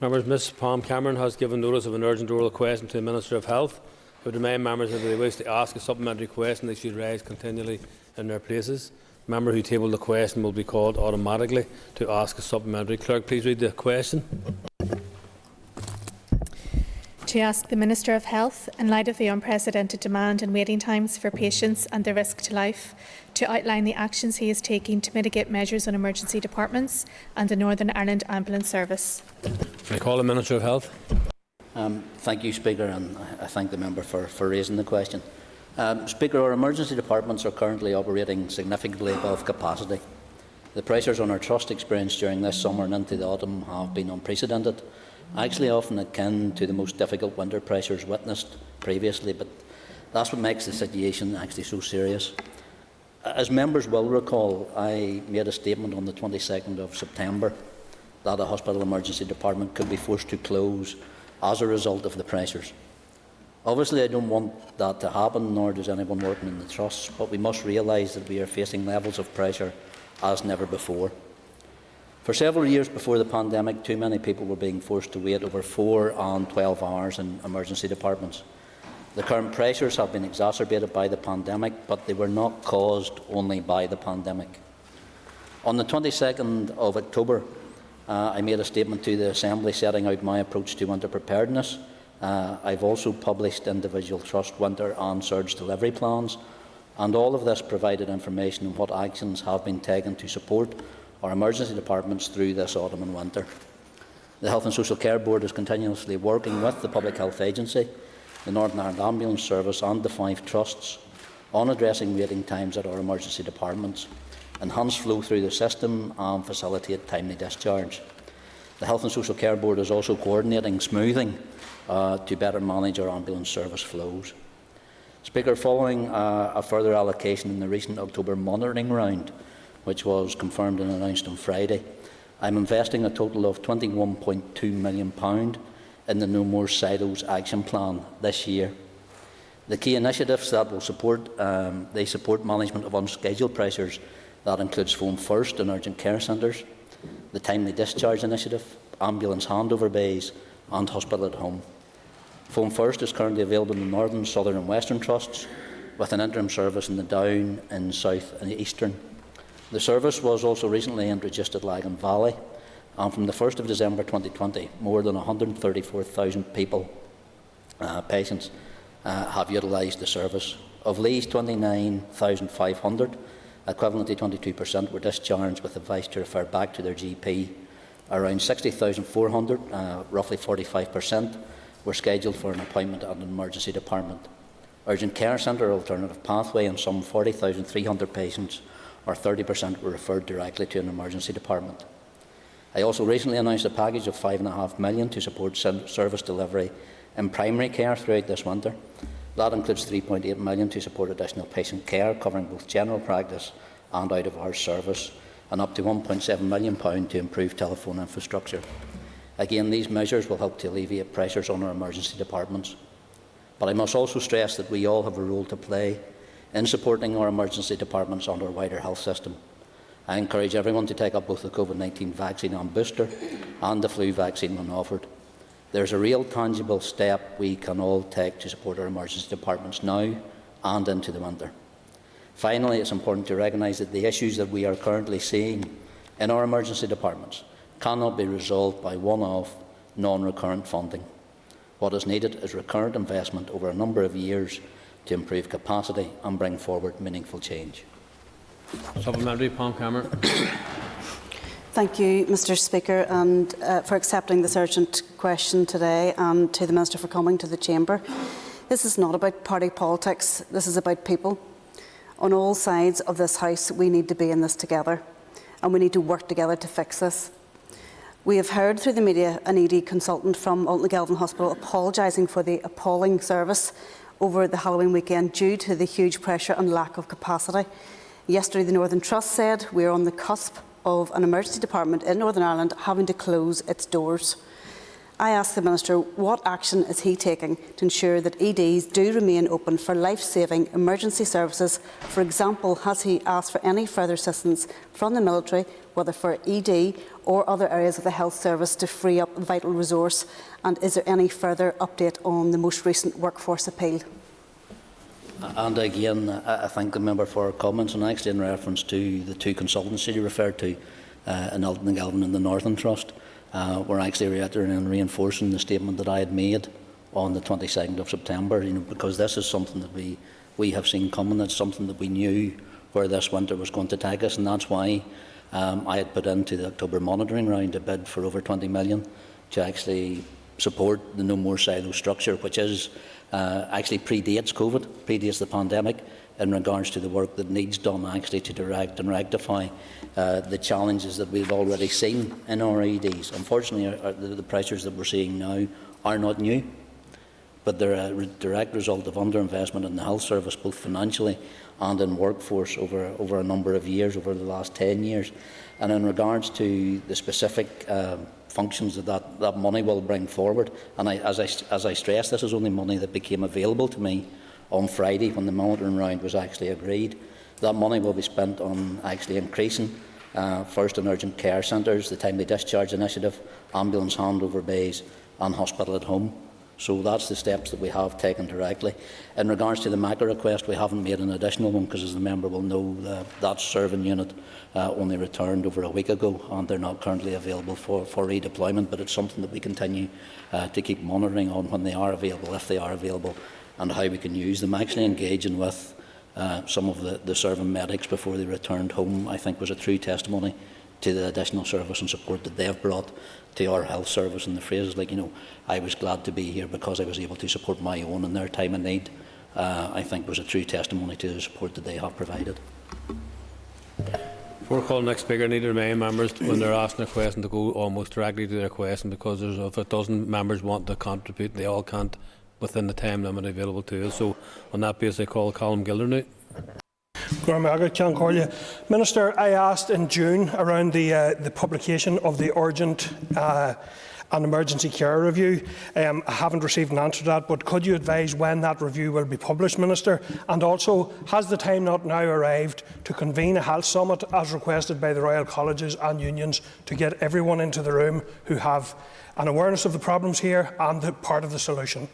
Members, Ms Palm Cameron has given notice of an urgent oral question to the Minister of Health. I would remind members that if they wish to ask a supplementary question, they should rise continually in their places. The member who tabled the question will be called automatically to ask a supplementary. Clerk, please read the question. To ask the Minister of Health, in light of the unprecedented demand and waiting times for patients and the risk to life, to outline the actions he is taking to mitigate measures on emergency departments and the Northern Ireland Ambulance Service. I call the Minister of Health. Thank you, Speaker, and I thank the member for raising the question. Speaker, our emergency departments are currently operating significantly above capacity. The pressures on our trust experienced during this summer and into the autumn have been unprecedented, actually often akin to the most difficult winter pressures witnessed previously, but that's what makes the situation actually so serious. As members will recall, I made a statement on the 22nd of September that a hospital emergency department could be forced to close as a result of the pressures. Obviously, I don't want that to happen, nor does anyone working in the trusts, but we must realise that we are facing levels of pressure as never before. For several years before the pandemic, too many people were being forced to wait over 4 and 12 hours in emergency departments. The current pressures have been exacerbated by the pandemic, but they were not caused only by the pandemic. On the 22nd of October, I made a statement to the Assembly setting out my approach to winter preparedness. I've also published individual trust winter and surge delivery plans, and all of this provided information on what actions have been taken to support our emergency departments through this autumn and winter. The Health and Social Care Board is continuously working with the Public Health Agency, the Northern Ireland Ambulance Service and the 5 trusts on addressing waiting times at our emergency departments, enhance flow through the system and facilitate timely discharge. The Health and Social Care Board is also coordinating smoothing to better manage our ambulance service flows. Speaker, following a further allocation in the recent October monitoring round, which was confirmed and announced on Friday, I am investing a total of £21.2 million in the No More Silos Action Plan this year. The key initiatives that will support management of unscheduled pressures. That includes Phone First and urgent care centres, the Timely Discharge Initiative, ambulance handover bays and hospital at home. Phone First is currently available in the Northern, Southern and Western Trusts, with an interim service in the Down, in South and Eastern. The service was also recently introduced at Lagan Valley, and from the 1st of December 2020, more than 134,000 patients have utilised the service. Of these, 29,500, equivalent to 22%, were discharged with advice to refer back to their GP. Around 60,400, roughly 45%, were scheduled for an appointment at an emergency department. Urgent care centre alternative pathway, and some 40,300 patients, or 30%, were referred directly to an emergency department. I also recently announced a package of £5.5 million to support service delivery in primary care throughout this winter. That includes £3.8 million to support additional patient care, covering both general practice and out-of-hours service, and up to £1.7 million to improve telephone infrastructure. Again, these measures will help to alleviate pressures on our emergency departments. But I must also stress that we all have a role to play in supporting our emergency departments and our wider health system. I encourage everyone to take up both the COVID-19 vaccine and booster and the flu vaccine when offered. There is a real tangible step we can all take to support our emergency departments now and into the winter. Finally, it is important to recognise that the issues that we are currently seeing in our emergency departments cannot be resolved by one-off, non-recurrent funding. What is needed is recurrent investment over a number of years to improve capacity and bring forward meaningful change. Supplementary, Palm Cameron. Thank you, Mr Speaker, and for accepting this urgent question today, and to the Minister for coming to the Chamber. This is not about party politics, this is about people. On all sides of this House, we need to be in this together, and we need to work together to fix this. We have heard through the media an ED consultant from Alton Galvin Hospital apologising for the appalling service over the Halloween weekend due to the huge pressure and lack of capacity. Yesterday, the Northern Trust said we are on the cusp of an emergency department in Northern Ireland having to close its doors. I ask the Minister what action is he taking to ensure that EDs do remain open for life-saving emergency services. For example, has he asked for any further assistance from the military, whether for ED or other areas of the health service, to free up vital resource? And is there any further update on the most recent workforce appeal? And again, I thank the member for her comments, and actually in reference to the two consultants that you referred to, in Elton and Galvin and the Northern Trust, we're actually reiterating and reinforcing the statement that I had made on the 22nd of September, because this is something that we have seen coming. It's something that we knew where this winter was going to take us, and that's why I had put into the October monitoring round a bid for over 20 million to actually support the No More Silo structure, which is actually predates COVID, predates the pandemic, in regards to the work that needs done actually to direct and rectify the challenges that we've already seen in our EDs. Unfortunately, the pressures that we're seeing now are not new, but they're a direct result of underinvestment in the health service, both financially and in workforce over a number of years, over the last 10 years. And in regards to the specific functions that money will bring forward, and as I stress, this is only money that became available to me on Friday when the monitoring round was actually agreed. That money will be spent on actually increasing first and urgent care centres, the timely discharge initiative, ambulance handover bays and hospital at home. So that's the steps that we have taken directly. In regards to the MACA request, we haven't made an additional one because, as the member will know, that serving unit only returned over a week ago, and they're not currently available for redeployment. But it's something that we continue to keep monitoring on when they are available, if they are available, and how we can use them. Actually engaging with some of the serving medics before they returned home, I think, was a true testimony to the additional service and support that they've brought to our health service. And the phrases like, I was glad to be here because I was able to support my own in their time of need, I think was a true testimony to the support that they have provided. Before calling next speaker, I need to remind members when they're asking a question to go almost directly to their question, because if a dozen members want to contribute, they all can't within the time limit available to us. So on that basis, I call Colm Gildernew. Minister, I asked in June around the publication of the urgent and emergency care review. I haven't received an answer to that, but could you advise when that review will be published, Minister? And also, has the time not now arrived to convene a health summit as requested by the Royal Colleges and unions to get everyone into the room who have an awareness of the problems here and the part of the solution?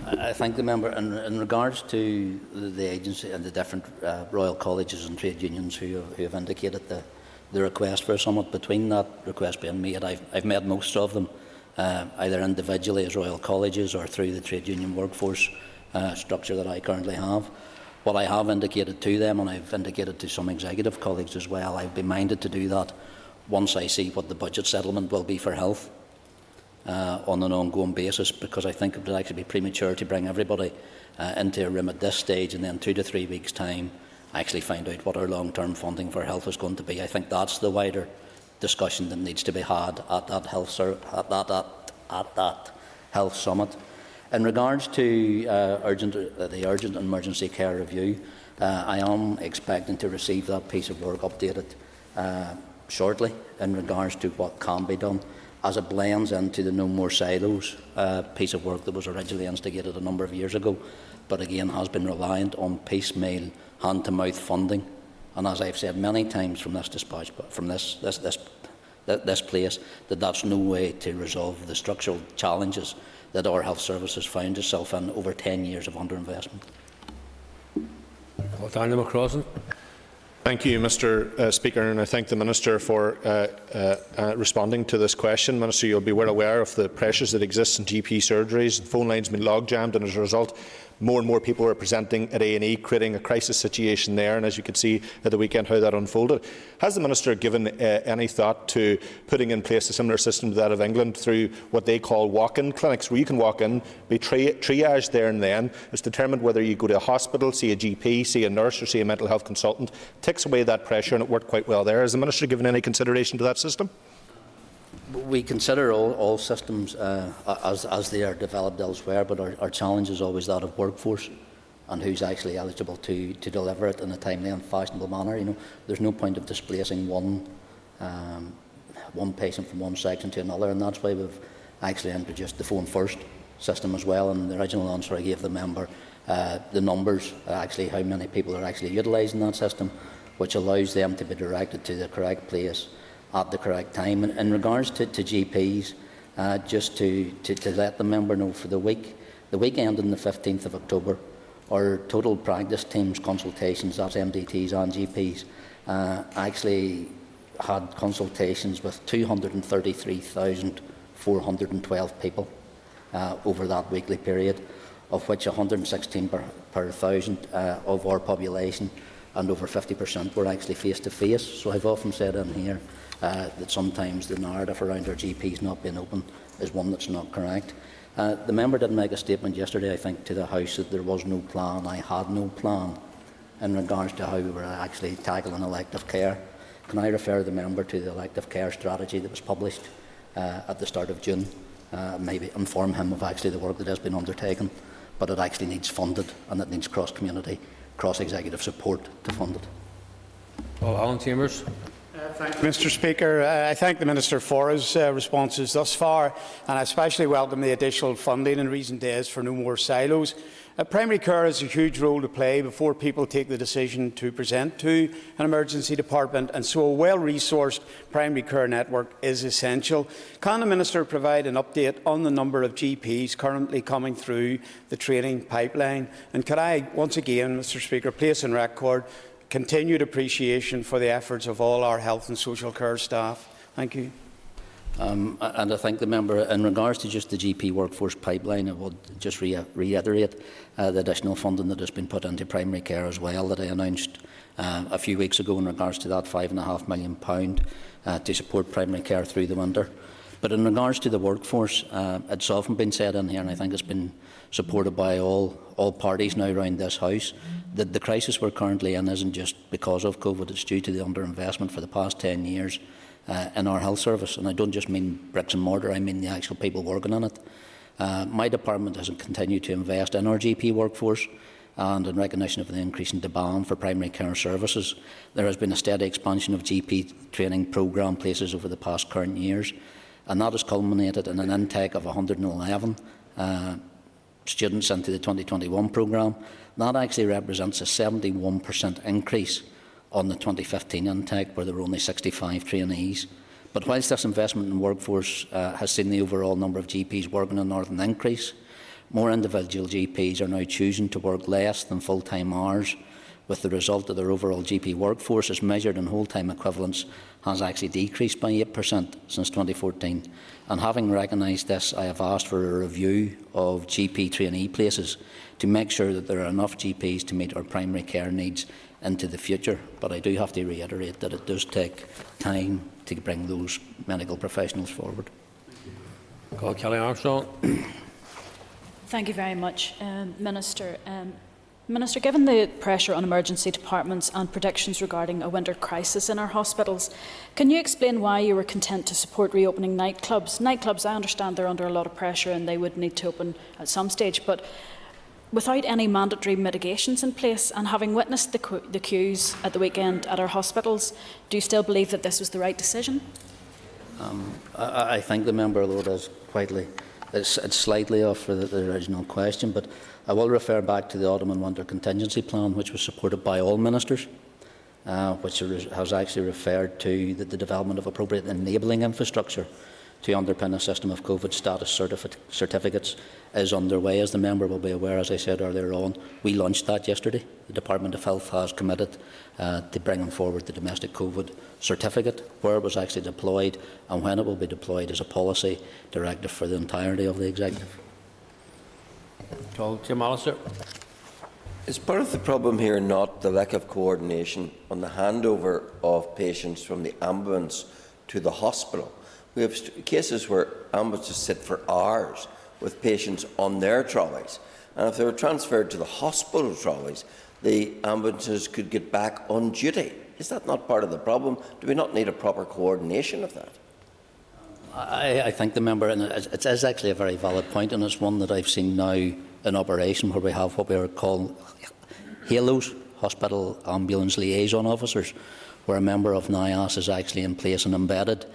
I thank the member. In regards to the agency and the different Royal Colleges and trade unions who have indicated the request for a summit, between that request being made, I've met most of them, either individually as Royal Colleges or through the trade union workforce structure that I currently have. What I have indicated to them, and I've indicated to some executive colleagues as well, I'd be minded to do that once I see what the budget settlement will be for health on an ongoing basis, because I think it would actually be premature to bring everybody into a room at this stage and then 2 to 3 weeks' time actually find out what our long-term funding for health is going to be. I think that's the wider discussion that needs to be had at that health summit. In regards to the urgent and emergency care review, I am expecting to receive that piece of work updated shortly in regards to what can be done, as it blends into the No More Silos piece of work that was originally instigated a number of years ago, but again has been reliant on piecemeal, hand-to-mouth funding. And as I've said many times from this dispatch, from this place, that's no way to resolve the structural challenges that our health service has found itself in over 10 years of underinvestment. Daniel McCrossan. Thank you, Mr. Speaker, and I thank the Minister for responding to this question. Minister, you'll be well aware of the pressures that exist in GP surgeries. The phone lines have been log-jammed, and as a result, more and more people are presenting at A&E, creating a crisis situation there. And as you could see at the weekend, how that unfolded. Has the Minister given any thought to putting in place a similar system to that of England through what they call walk-in clinics, where you can walk in, be triaged there and then? It's determined whether you go to a hospital, see a GP, see a nurse or see a mental health consultant. It takes away that pressure, and it worked quite well there. Has the Minister given any consideration to that system? We consider all systems as they are developed elsewhere, but our challenge is always that of workforce and who's actually eligible to deliver it in a timely and fashionable manner. There's no point of displacing one one patient from one section to another, and that's why we've actually introduced the phone first system as well. And the original answer I gave the member, the numbers, actually how many people are actually utilising that system, which allows them to be directed to the correct place at the correct time. And in regards to GPs, just to let the member know, for the week ending the 15th of October, our total practice teams consultations, that's MDTs and GPs, actually had consultations with 233,412 people over that weekly period, of which 116 per 1,000 of our population, and over 50% were actually face-to-face. So I've often said in here that sometimes the narrative around our GPs not being open is one that's not correct. The member did make a statement yesterday, I think, to the House that there was no plan. I had no plan in regards to how we were actually tackling elective care. Can I refer the member to the elective care strategy that was published at the start of June? Maybe inform him of actually the work that has been undertaken, but it actually needs funded, and it needs cross-community, cross-executive support to fund it. Paul Allen Chambers. Thank you, Mr. Speaker. I thank the Minister for his responses thus far, and I especially welcome the additional funding in recent days for No More Silos. Primary care has a huge role to play before people take the decision to present to an emergency department, and so a well-resourced primary care network is essential. Can the Minister provide an update on the number of GPs currently coming through the training pipeline? And could I, once again, Mr. Speaker, place on record continued appreciation for the efforts of all our health and social care staff? Thank you. And I thank the member. In regards to just the GP workforce pipeline, I would just reiterate the additional funding that has been put into primary care as well, that I announced a few weeks ago in regards to that £5.5 million to support primary care through the winter. But in regards to the workforce, it's often been said in here, and I think it's been supported by all parties now around this House, that the crisis we're currently in isn't just because of COVID, it's due to the underinvestment for the past 10 years in our health service. And I don't just mean bricks and mortar, I mean the actual people working in it. My department has continued to invest in our GP workforce, and in recognition of the increasing demand for primary care services, there has been a steady expansion of GP training programme places over the past current years, and that has culminated in an intake of 111 students into the 2021 programme. That actually represents a 71% increase on the 2015 intake, where there were only 65 trainees. But whilst this investment in workforce has seen the overall number of GPs working in Northern increase, more individual GPs are now choosing to work less than full-time hours, with the result that their overall GP workforce, as measured in whole-time equivalents, has actually decreased by 8% since 2014. And having recognised this, I have asked for a review of GP trainee places to make sure that there are enough GPs to meet our primary care needs into the future. But I do have to reiterate that it does take time to bring those medical professionals forward. Call Kelly Armstrong. Thank you very much, Minister. Minister, given the pressure on emergency departments and predictions regarding a winter crisis in our hospitals, can you explain why you were content to support reopening nightclubs? Nightclubs, I understand they're under a lot of pressure and they would need to open at some stage, but without any mandatory mitigations in place, and having witnessed the queues at the weekend at our hospitals, do you still believe that this was the right decision? I thank the member, although it is it's slightly off for the original question, but I will refer back to the autumn and winter contingency plan, which was supported by all ministers, which has actually referred to the development of appropriate enabling infrastructure to underpin a system of COVID status certificates is underway. As the member will be aware, as I said earlier on, we launched that yesterday. The Department of Health has committed to bringing forward the domestic COVID certificate, where it was actually deployed and when it will be deployed as a policy directive for the entirety of the Executive. Call Jim Allister. Is part of the problem here not the lack of coordination on the handover of patients from the ambulance to the hospital? We have cases where ambulances sit for hours with patients on their trolleys, and if they were transferred to the hospital trolleys, the ambulances could get back on duty. Is that not part of the problem? Do we not need a proper coordination of that? I think the member, and it is actually a very valid point, and it's one that I've seen now in operation, where we have what we are called HALOs, Hospital Ambulance Liaison Officers, where a member of NIAS is actually in place and embedded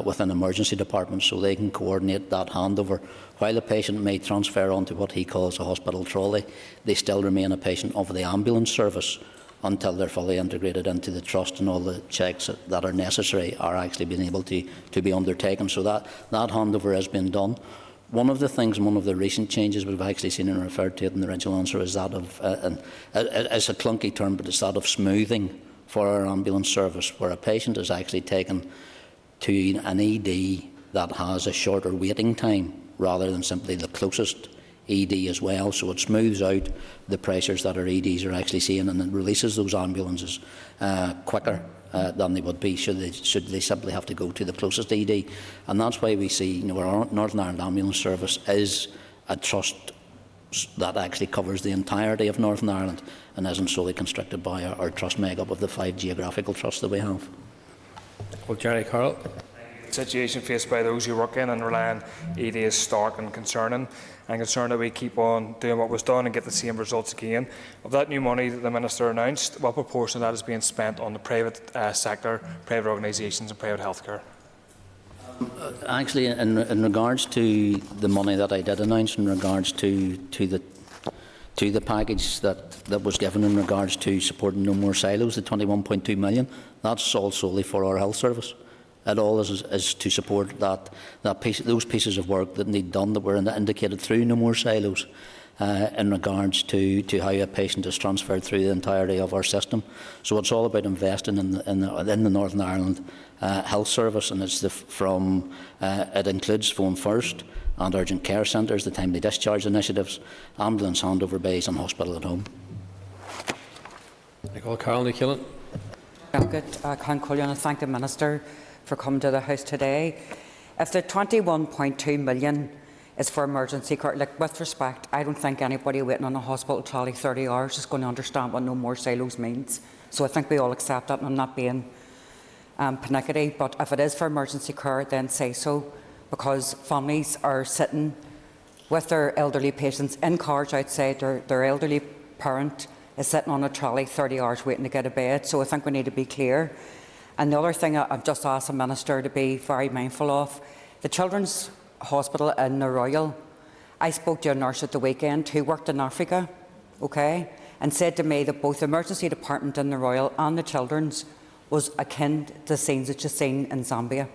within emergency departments, so they can coordinate that handover. While a patient may transfer onto what he calls a hospital trolley, they still remain a patient of the ambulance service until they're fully integrated into the trust, and all the checks that are necessary are actually being able to be undertaken. So that handover has been done. One of the things, one of the recent changes we've actually seen and referred to it in the original answer is that of, it's a clunky term, but it's that of smoothing for our ambulance service, where a patient is actually taken to an ED that has a shorter waiting time rather than simply the closest ED as well. So it smooths out the pressures that our EDs are actually seeing, and it releases those ambulances quicker than they would be should they simply have to go to the closest ED. And that's why we see, our Northern Ireland Ambulance Service is a trust that actually covers the entirety of Northern Ireland and isn't solely constricted by our trust make-up of the 5 geographical trusts that we have. Well, Jerry Carroll. The situation faced by those who work in and rely on ED is stark and concerning. I'm concerned that we keep on doing what was done and get the same results again. Of that new money that the Minister announced, what proportion of that is being spent on the private sector, private organisations and private healthcare? Actually, in regards to the money that I did announce, in regards to the package that was given in regards to supporting No More Silos, the 21.2 million, that's all solely for our health service. It all is to support those pieces of work that need done, that were indicated through No More Silos, in regards to how a patient is transferred through the entirety of our system. So it's all about investing in the Northern Ireland Health Service, and it's it includes Phone First and urgent care centres, the timely discharge initiatives, ambulance handover bays and hospital at home. Nicole Carroll, New Keelan. Count Cullion, and thank the Minister for coming to the House today. If the 21.2 million is for emergency care, with respect, I don't think anybody waiting on a hospital trolley 30 hours is going to understand what No More Silos means. So I think we all accept that, and I'm not being panicky, but if it is for emergency care, then say so, because families are sitting with their elderly patients in cars outside. Their elderly parent is sitting on a trolley 30 hours waiting to get a bed. So I think we need to be clear. And the other thing I've just asked the Minister to be very mindful of, the Children's Hospital in the Royal, I spoke to a nurse at the weekend who worked in Africa, and said to me that both the emergency department in the Royal and the Children's was akin to scenes that you've seen in Zambia.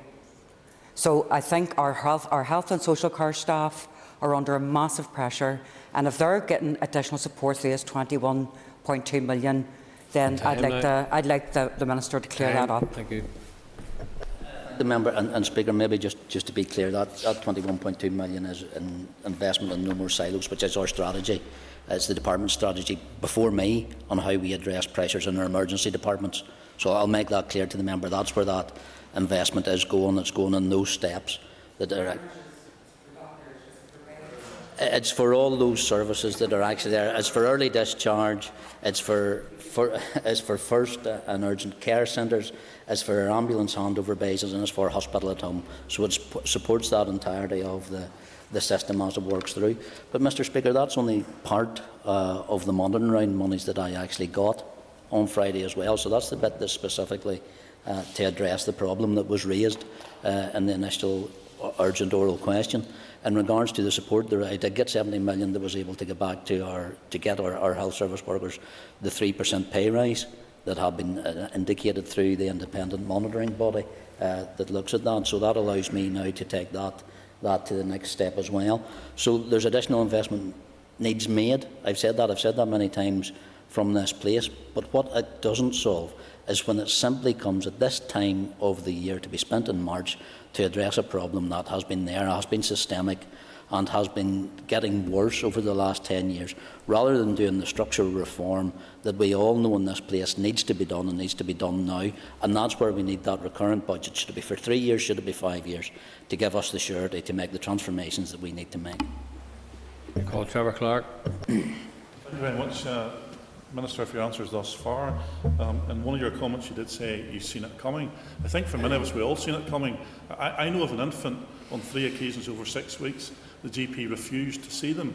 So I think our health and social care staff are under a massive pressure, and if they're getting additional support through this 21.2 million, then I'd like the Minister to clear that up. Thank you. The member and Speaker, maybe just to be clear, that 21.2 million is an investment in No More Silos, which is our strategy. It's the department's strategy before me on how we address pressures in our emergency departments. So I'll make that clear to the member. That's where that investment is going. It's going in those steps that are. It's for all those services that are actually there. It's for early discharge. It's for first and urgent care centres. It's for ambulance handover bases, and it's for hospital at home. So it supports that entirety of the system as it works through. But, Mr. Speaker, that's only part of the monitoring round monies that I actually got on Friday as well. So that's the bit that's specifically to address the problem that was raised in the initial urgent oral question. In regards to the support, I did get 70 million that was able to get back to our health service workers the 3% pay rise that had been indicated through the independent monitoring body that looks at that. So that allows me now to take that to the next step as well. So there's additional investment needs made. I've said that many times from this place. But what it doesn't solve is when it simply comes at this time of the year to be spent in March to address a problem that has been there, has been systemic, and has been getting worse over the last 10 years, rather than doing the structural reform that we all know in this place needs to be done and needs to be done now. And that's where we need that recurrent budget. Should it be for 3 years, should it be 5 years, to give us the surety to make the transformations that we need to make. I call Trevor Clark. Thank you very much, Minister, for your answers thus far. In one of your comments you did say you've seen it coming. I think for many of us we all seen it coming. I know of an infant on 3 occasions over 6 weeks the GP refused to see them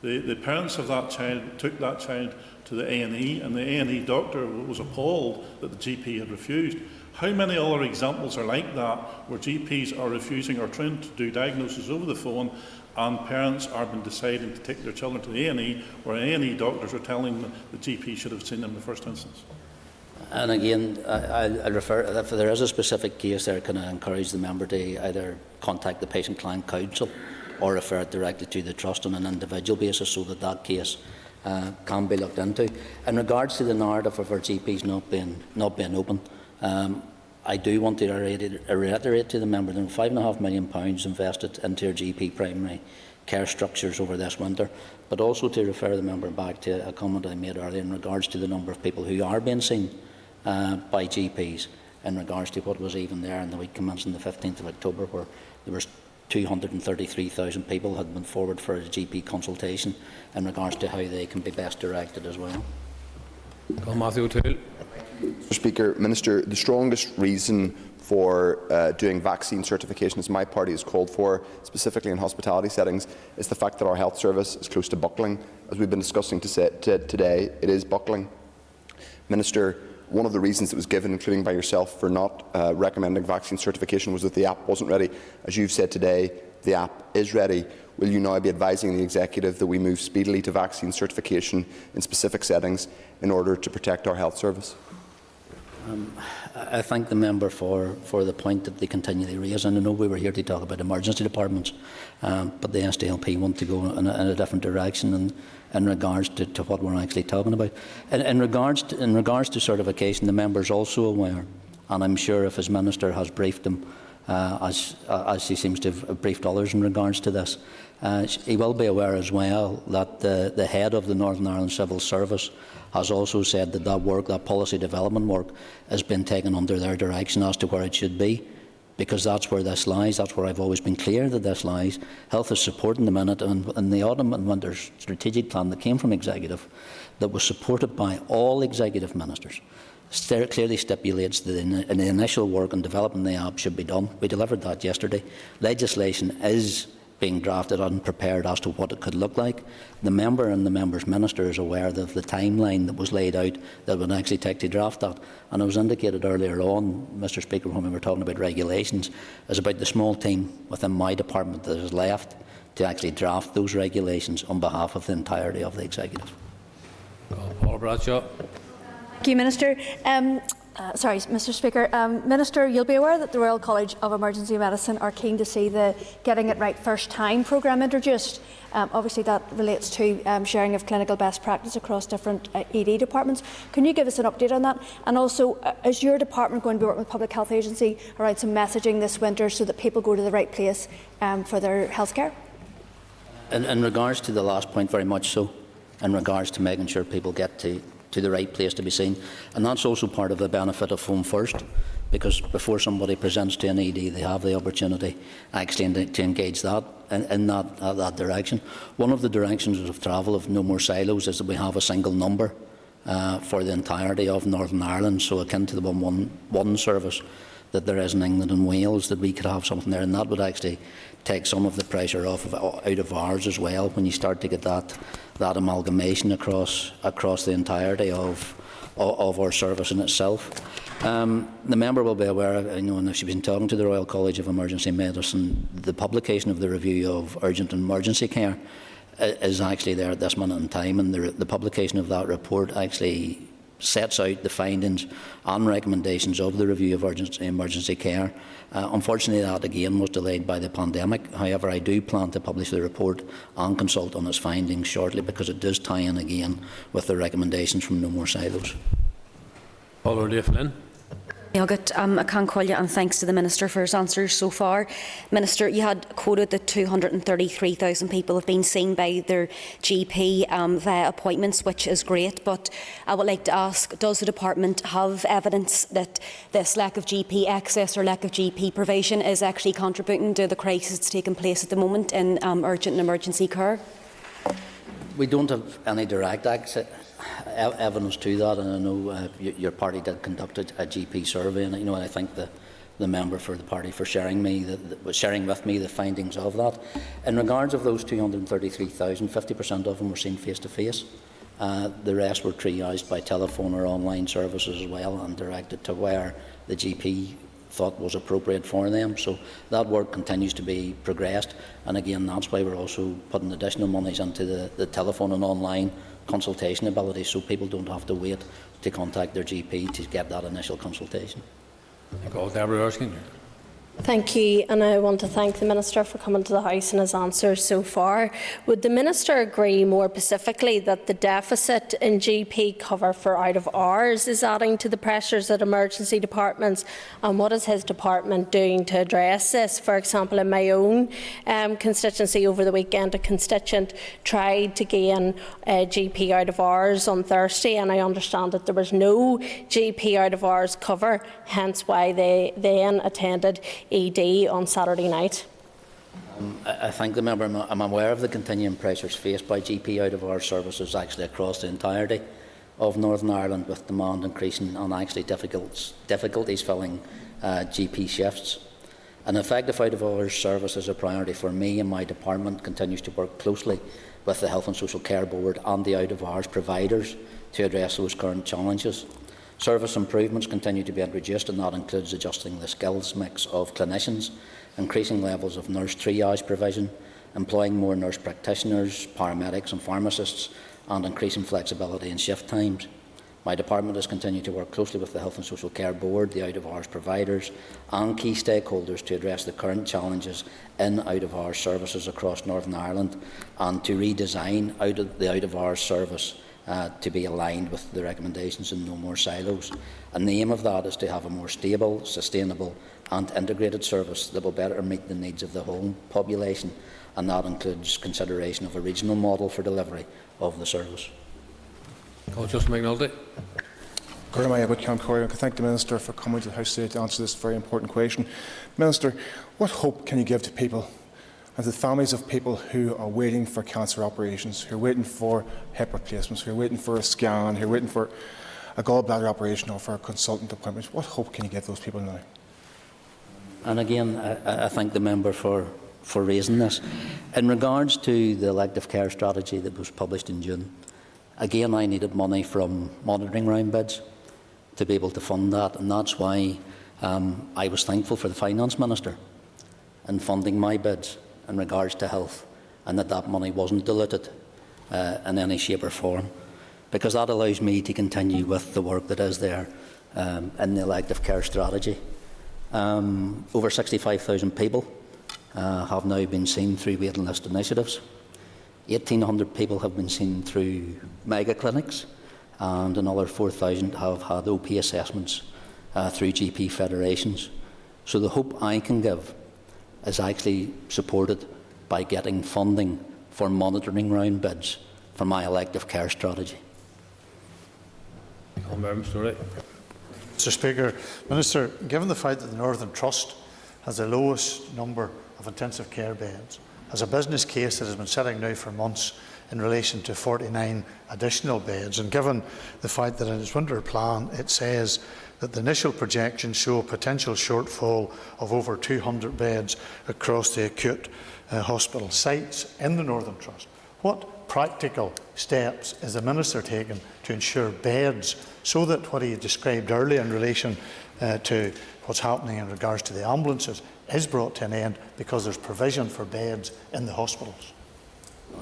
The parents of that child took that child to the A&E, and the A&E doctor was appalled that the GP had refused. How many other examples are like that, where GPs are refusing or trying to do diagnosis over the phone, and parents are deciding to take their children to the A&E, where A&E doctors are telling them the GP should have seen them in the first instance? And again, I refer, if there is a specific case there, can I encourage the member to either contact the Patient Client Council or refer it directly to the Trust on an individual basis, so that that case can be looked into. In regards to the narrative of our GPs not being open, I do want to reiterate to the member that £5.5 million invested into our GP primary care structures over this winter, but also to refer the member back to a comment I made earlier in regards to the number of people who are being seen by GPs, in regards to what was even there in the week commencing the 15th of October, where there was 233,000 people had been forward for a GP consultation, in regards to how they can be best directed as well. Matthew O'Toole. Mr. Speaker, Minister, the strongest reason for doing vaccine certification, as my party has called for, specifically in hospitality settings, is the fact that our health service is close to buckling. As we've been discussing today, it is buckling. Minister, one of the reasons that was given, including by yourself, for not recommending vaccine certification was that the app wasn't ready. As you've said today, the app is ready. Will you now be advising the Executive that we move speedily to vaccine certification in specific settings in order to protect our health service? I thank the member for the point that they continually raise, and I know we were here to talk about emergency departments, but the SDLP want to go in a different direction in regards to what we're actually talking about. In regards to certification, the member is also aware, and I'm sure if his minister has briefed him, as he seems to have briefed others in regards to this, he will be aware as well that the head of the Northern Ireland Civil Service has also said that that policy development work has been taken under their direction as to where it should be, because that's where this lies. That's where I've always been clear that this lies. Health is supporting the minute, and in the autumn and winter strategic plan that came from Executive, that was supported by all Executive ministers, clearly stipulates that in the initial work on developing the app should be done. We delivered that yesterday. Legislation is being drafted and prepared as to what it could look like. The member and the member's minister is aware of the timeline that was laid out that would actually take to draft that. And it was indicated earlier on, Mr. Speaker, when we were talking about regulations, is about the small team within my department that is left to actually draft those regulations on behalf of the entirety of the Executive. Paula Bradshaw. Thank you, Minister. Sorry, Mr. Speaker. Minister, you'll be aware that the Royal College of Emergency Medicine are keen to see the Getting It Right First Time programme introduced. Obviously, that relates to sharing of clinical best practice across different ED departments. Can you give us an update on that? And also, is your department going to be working with Public Health Agency around some messaging this winter so that people go to the right place for their healthcare? In regards to the last point, very much so. In regards to making sure people get to the right place to be seen. And that's also part of the benefit of Home First, because before somebody presents to an ED, they have the opportunity actually to engage that in that direction. One of the directions of travel of No More Silos is that we have a single number for the entirety of Northern Ireland, so akin to the 111 service that there is in England and Wales, that we could have something there, and that would actually take some of the pressure out of ours as well, when you start to get that amalgamation across the entirety of our service in itself. The member will be aware, and if she's been talking to the Royal College of Emergency Medicine, the publication of the review of urgent and emergency care is actually there at this minute in time, and the publication of that report actually sets out the findings and recommendations of the review of urgent and emergency care. Unfortunately, that again was delayed by the pandemic. However, I do plan to publish the report and consult on its findings shortly, because it does tie in again with the recommendations from No More Silos. Paula O'Toole. And thanks to the Minister for his answers so far. Minister, you had quoted that 233,000 people have been seen by their GP via appointments, which is great, but I would like to ask, does the Department have evidence that this lack of GP access or lack of GP provision is actually contributing to the crisis that's taking place at the moment in urgent and emergency care? We don't have any direct evidence to that, and I know your party did conduct a GP survey, and I think the the member for the party for sharing with me the findings of that. In regards of those 233,000, 50% of them were seen face to face. The rest were triaged by telephone or online services as well and directed to where the GP thought was appropriate for them. So that work continues to be progressed, and again that's why we're also putting additional monies into the telephone and online consultation ability, so people don't have to wait to contact their GP to get that initial consultation. Deborah Erskine. Thank you, and I want to thank the Minister for coming to the House and his answers so far. Would the Minister agree more specifically that the deficit in GP cover for out of hours is adding to the pressures at emergency departments, and what is his department doing to address this? For example, in my own constituency over the weekend, a constituent tried to gain GP out of hours on Thursday, and I understand that there was no GP out of hours cover, hence why they then attended ED on Saturday night. I thank the member. I'm aware of the continuing pressures faced by GP out-of-hours services actually across the entirety of Northern Ireland, with demand increasing and actually difficulties filling GP shifts. An effective out-of-hours service is a priority for me, and my department continues to work closely with the Health and Social Care Board and the out-of-hours providers to address those current challenges. Service improvements continue to be introduced, and that includes adjusting the skills mix of clinicians, increasing levels of nurse triage provision, employing more nurse practitioners, paramedics and pharmacists, and increasing flexibility in shift times. My department has continued to work closely with the Health and Social Care Board, the out-of-hours providers and key stakeholders to address the current challenges in out-of-hours services across Northern Ireland, and to redesign the out-of-hours service to be aligned with the recommendations in No More Silos. And the aim of that is to have a more stable, sustainable and integrated service that will better meet the needs of the whole population, and that includes consideration of a regional model for delivery of the service. Justice McNulty. I thank the Minister for coming to the House today to answer this very important question. Minister, what hope can you give to people and to the families of people who are waiting for cancer operations, who are waiting for hip replacements, who are waiting for a scan, who are waiting for a gallbladder operation or for a consultant appointment? What hope can you give those people now? And again, I thank the member for raising this. In regards to the elective care strategy that was published in June, again, I needed money from monitoring round bids to be able to fund that, and that's why I was thankful for the Finance Minister in funding my bids in regards to health, and that money wasn't diluted in any shape or form, because that allows me to continue with the work that is there in the elective care strategy. Over 65,000 people have now been seen through waiting list initiatives. 1,800 people have been seen through mega clinics, and another 4,000 have had OP assessments through GP federations. So the hope I can give is actually supported by getting funding for monitoring round bids for my elective care strategy. Mr Speaker, Minister, given the fact that the Northern Trust has the lowest number of intensive care beds, has a business case that has been sitting now for months in relation to 49 additional beds, and given the fact that in its winter plan it says that the initial projections show a potential shortfall of over 200 beds across the acute hospital sites in the Northern Trust, what practical steps is the Minister taking to ensure beds, so that what he described earlier in relation to what's happening in regards to the ambulances is brought to an end, because there's provision for beds in the hospitals?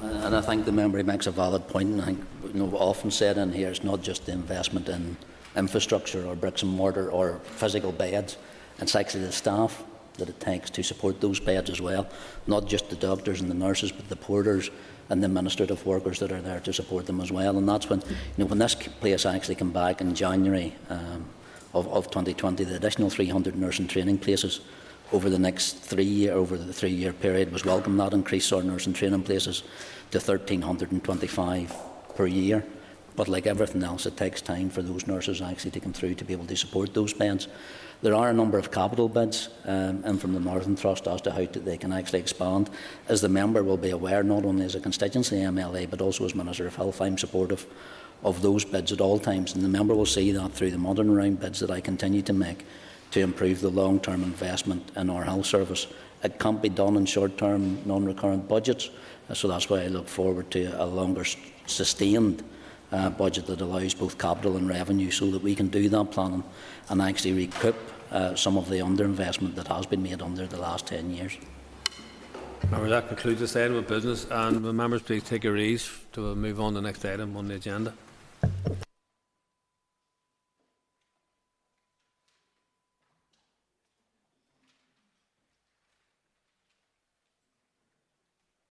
And I think the member makes a valid point, and I think often said in here, it's not just the investment in infrastructure or bricks and mortar or physical beds, it's actually the staff that it takes to support those beds as well, not just the doctors and the nurses, but the porters and the administrative workers that are there to support them as well. And that's when, when this place actually came back in January of 2020, the additional 300 nursing training places over the next 3 year period was welcome. That increased our nursing training places to 1,325 per year. But like everything else, it takes time for those nurses actually to come through to be able to support those beds. There are a number of capital bids in from the Northern Trust as to how they can actually expand. As the member will be aware, not only as a constituency MLA, but also as Minister of Health, I'm supportive of those bids at all times, and the member will see that through the modern round bids that I continue to make to improve the long-term investment in our health service. It can't be done in short-term, non-recurrent budgets, so that's why I look forward to a longer sustained budget that allows both capital and revenue, so that we can do that planning and actually recoup some of the underinvestment that has been made under the last 10 years. That concludes this item of business, and will members please take your ease to move on to the next item on the agenda.